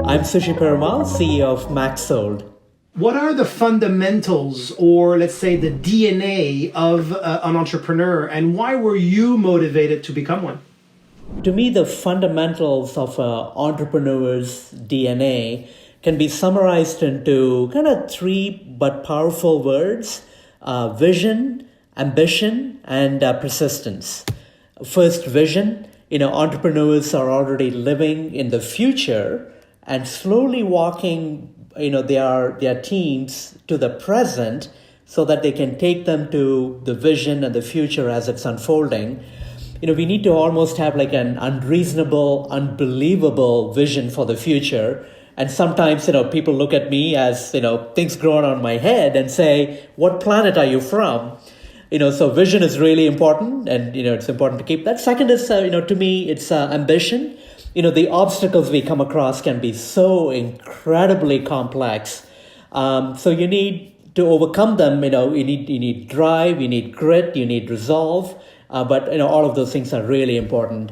I'm Sushee Perumal, CEO of MaxSold. What are the fundamentals, or let's say the DNA of an entrepreneur, and why were you motivated to become one? To me, the fundamentals of an entrepreneur's DNA can be summarized into kind of three but powerful words: vision, ambition, and persistence. First, vision. Entrepreneurs are already living in the future and slowly walking, their teams to the present so that they can take them to the vision and the future as it's unfolding. We need to almost have like an unreasonable, unbelievable vision for the future. And sometimes, people look at me as, things growing on my head and say, what planet are you from? So vision is really important, and, it's important to keep that. Second is, to me, it's ambition. The obstacles we come across can be so incredibly complex. So you need to overcome them. You need drive, you need grit, you need resolve. But all of those things are really important.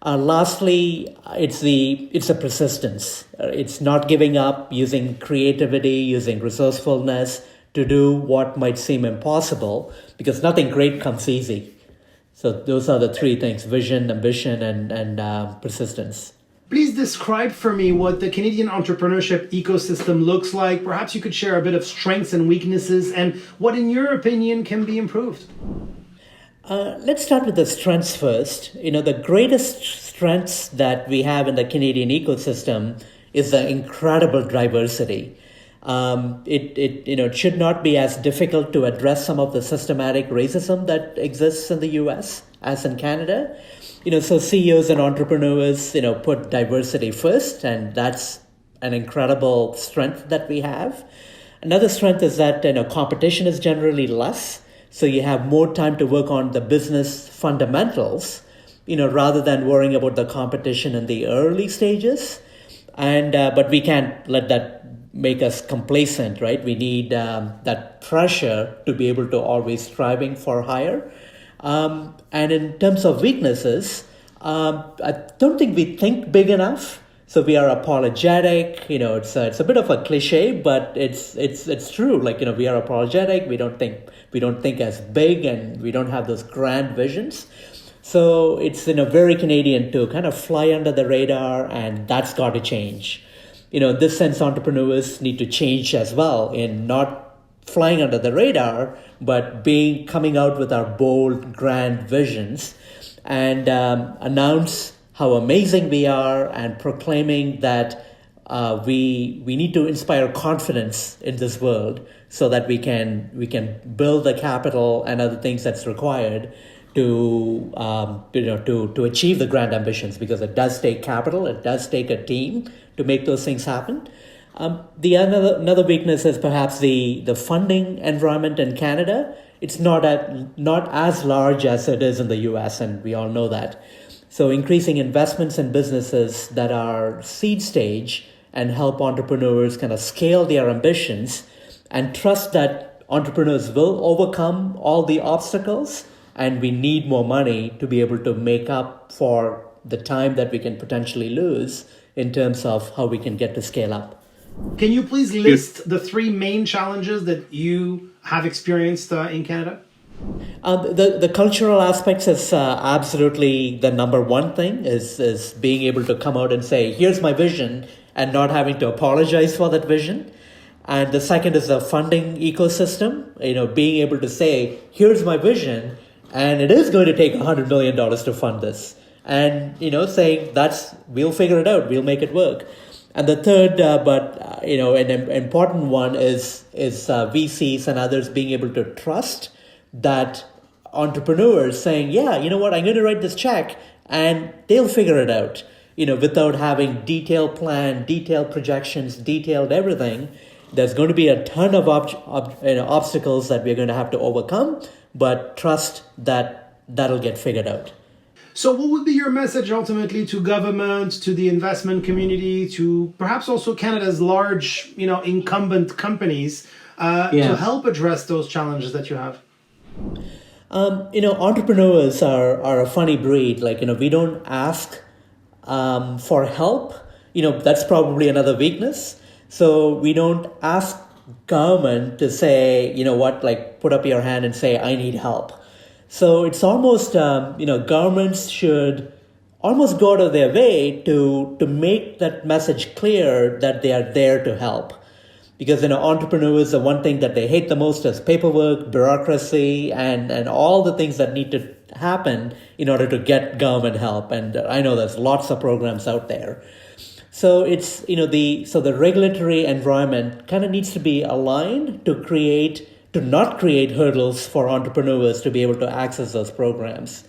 Lastly, it's a persistence. It's not giving up, using creativity, using resourcefulness to do what might seem impossible, because nothing great comes easy. So those are the three things: vision, ambition, and persistence. Please describe for me what the Canadian entrepreneurship ecosystem looks like. Perhaps you could share a bit of strengths and weaknesses, and what, in your opinion, can be improved. Let's start with the strengths first. The greatest strengths that we have in the Canadian ecosystem is the incredible diversity. It should not be as difficult to address some of the systematic racism that exists in the US as in Canada. So CEOs and entrepreneurs, put diversity first, and that's an incredible strength that we have. Another strength is that, competition is generally less. So you have more time to work on the business fundamentals, rather than worrying about the competition in the early stages. And but we can't let that make us complacent, right? We need that pressure to be able to always striving for higher. And in terms of weaknesses, I don't think we think big enough. So we are apologetic. It's a bit of a cliche, but it's true. Like, we are apologetic. We don't think as big, and we don't have those grand visions. So it's very Canadian to kind of fly under the radar, and that's got to change. This sense entrepreneurs need to change as well in not flying under the radar, but coming out with our bold, grand visions, and announce how amazing we are, and proclaiming that we need to inspire confidence in this world so that we can build the capital and other things that's required to achieve the grand ambitions, because it does take capital, it does take a team to make those things happen. Another weakness is perhaps the funding environment in Canada. It's not as large as it is in the US, and we all know that. So increasing investments in businesses that are seed stage and help entrepreneurs kind of scale their ambitions, and trust that entrepreneurs will overcome all the obstacles, and we need more money to be able to make up for the time that we can potentially lose in terms of how we can get to scale up. Can you please list the three main challenges that you have experienced in Canada? The cultural aspects is absolutely the number one thing, is being able to come out and say, here's my vision, and not having to apologize for that vision. And the second is the funding ecosystem, being able to say, here's my vision, and it is going to take $100 million to fund this. And, saying we'll figure it out, we'll make it work. And the third, an important one is VCs and others being able to trust that entrepreneurs saying, yeah, you know what, I'm going to write this check and they'll figure it out, without having detailed plan, detailed projections, detailed everything. There's going to be a ton of obstacles that we're going to have to overcome, but trust that that'll get figured out. So what would be your message ultimately to government, to the investment community, to perhaps also Canada's large, incumbent companies to help address those challenges that you have? Entrepreneurs are a funny breed. We don't ask for help. that's probably another weakness. So we don't ask government to say, like put up your hand and say, I need help. So it's almost, governments should almost go out of their way to make that message clear that they are there to help. Because, entrepreneurs, the one thing that they hate the most is paperwork, bureaucracy, and all the things that need to happen in order to get government help. And I know there's lots of programs out there. So it's, the regulatory environment kind of needs to be aligned to not create hurdles for entrepreneurs to be able to access those programs.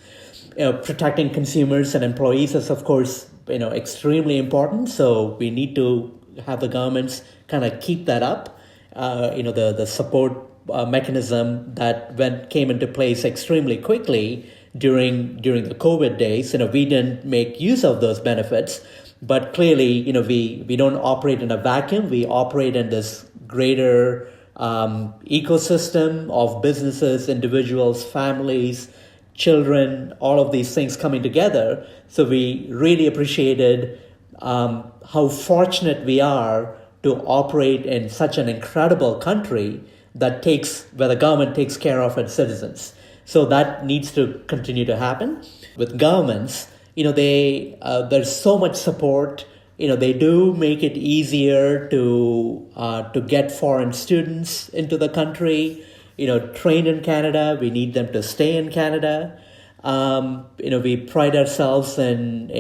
Protecting consumers and employees is, of course, extremely important. So we need to have the governments kind of keep that up. The support mechanism that came into place extremely quickly during the COVID days. We didn't make use of those benefits, but clearly, we don't operate in a vacuum. We operate in this greater ecosystem of businesses, individuals, families, children, all of these things coming together. So we really appreciated how fortunate we are to operate in such an incredible country where the government takes care of its citizens. So that needs to continue to happen. With governments, there's so much support. They do make it easier to get foreign students into the country. Train in Canada. We need them to stay in Canada. We pride ourselves in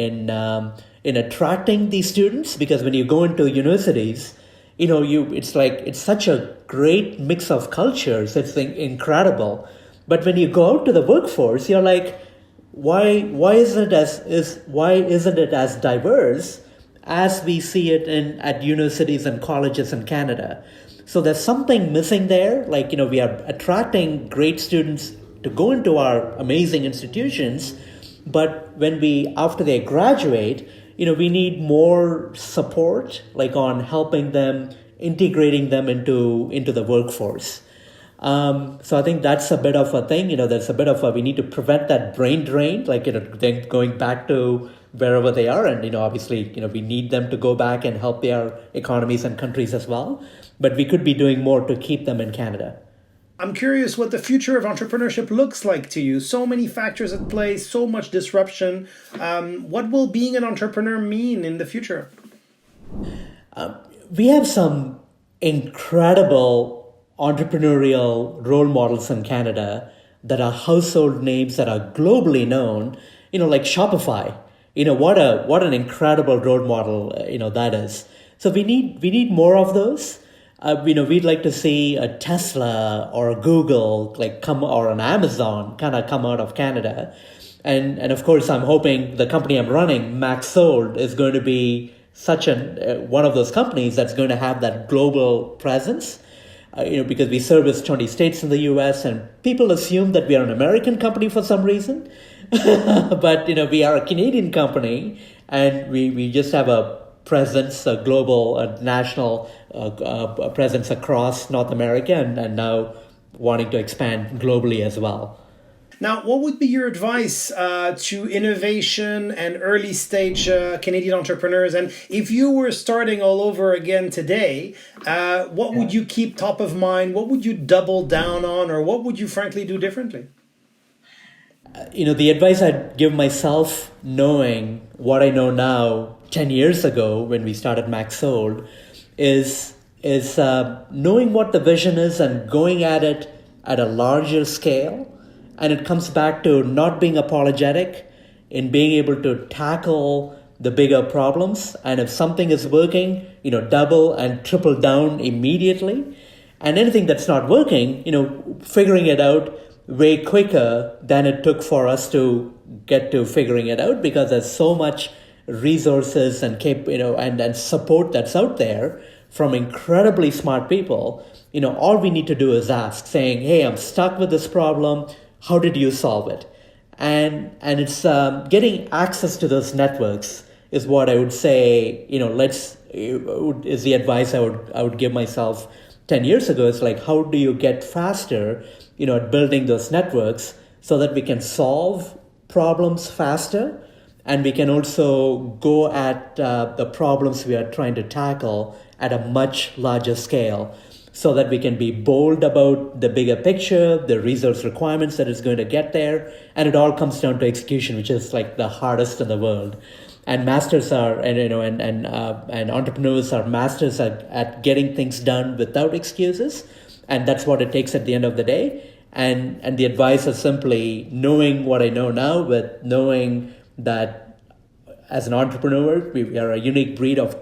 attracting these students, because when you go into universities, it's such a great mix of cultures. It's incredible. But when you go out to the workforce, you're like, why isn't it as diverse as we see it at universities and colleges in Canada? So there's something missing there. We are attracting great students to go into our amazing institutions, but after they graduate, we need more support, on helping them, integrating them into the workforce. So I think that's a bit of a thing. There's a bit of we need to prevent that brain drain, then going back to wherever they are. And, obviously, we need them to go back and help their economies and countries as well. But we could be doing more to keep them in Canada. I'm curious what the future of entrepreneurship looks like to you. So many factors at play, so much disruption. What will being an entrepreneur mean in the future? We have some incredible entrepreneurial role models in Canada that are household names that are globally known, like Shopify. What an incredible role model, that is. So we need more of those. We'd like to see a Tesla or a Google or an Amazon kind of come out of Canada. And of course, I'm hoping the company I'm running, MaxSold, is going to be such one of those companies that's going to have that global presence. Because we service 20 states in the US, and people assume that we are an American company for some reason. But, we are a Canadian company, and we just have a presence, a global, a national presence across North America, and now wanting to expand globally as well. Now, what would be your advice to innovation and early stage Canadian entrepreneurs? And if you were starting all over again today, what would you keep top of mind? What would you double down on? Or what would you frankly do differently? The advice I'd give myself, knowing what I know now 10 years ago when we started MaxSold, is knowing what the vision is and going at it at a larger scale. And it comes back to not being apologetic, in being able to tackle the bigger problems. And if something is working, double and triple down immediately. And anything that's not working, figuring it out way quicker than it took for us to get to figuring it out, because there's so much resources and and support that's out there from incredibly smart people. All we need to do is ask, saying, hey, I'm stuck with this problem. How did you solve it? And it's getting access to those networks is what I would say, is the advice I would give myself 10 years ago. It's like, how do you get faster, at building those networks so that we can solve problems faster and we can also go at the problems we are trying to tackle at a much larger scale, so that we can be bold about the bigger picture, the resource requirements that is going to get there, and it all comes down to execution, which is like the hardest in the world. And masters are, and entrepreneurs are masters at getting things done without excuses, and that's what it takes at the end of the day. And the advice is simply knowing what I know now, with knowing that as an entrepreneur, we are a unique breed of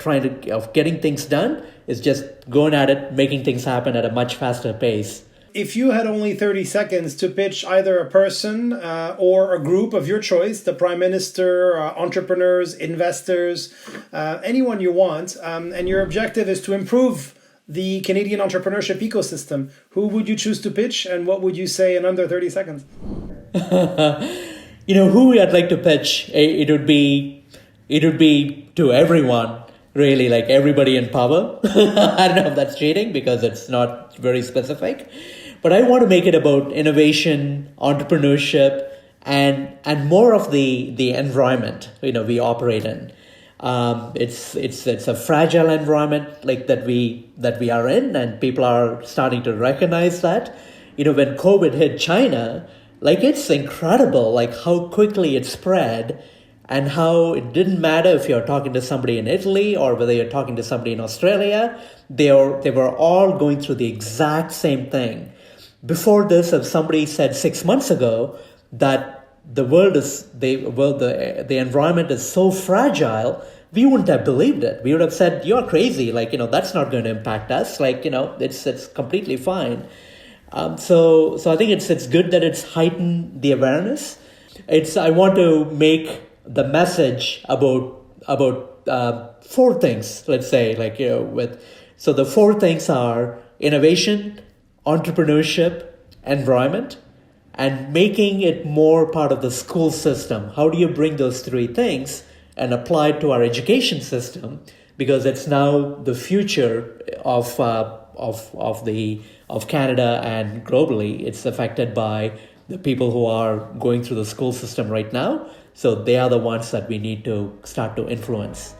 getting things done. Is just going at it, making things happen at a much faster pace. If you had only 30 seconds to pitch either a person or a group of your choice, the Prime Minister, entrepreneurs, investors, anyone you want, and your objective is to improve the Canadian entrepreneurship ecosystem, who would you choose to pitch, and what would you say in under 30 seconds? Who I'd like to pitch, it would be to everyone. Really, like everybody in power. I don't know if that's cheating because it's not very specific, but I want to make it about innovation, entrepreneurship, and more of the environment we operate in. It's a fragile environment like that we are in, and people are starting to recognize that. When COVID hit China, like it's incredible, like how quickly it spread. And how it didn't matter if you're talking to somebody in Italy or whether you're talking to somebody in Australia, they were all going through the exact same thing. Before this, if somebody said 6 months ago that the environment is so fragile, we wouldn't have believed it. We would have said, "You're crazy! That's not going to impact us. It's completely fine." So I think it's good that it's heightened the awareness. I want to make the message about four things, let's say, so the four things are innovation, entrepreneurship, environment, and making it more part of the school system. How do you bring those three things and apply it to our education system? Because it's now the future of Canada, and globally it's affected by the people who are going through the school system right now. So they are the ones that we need to start to influence.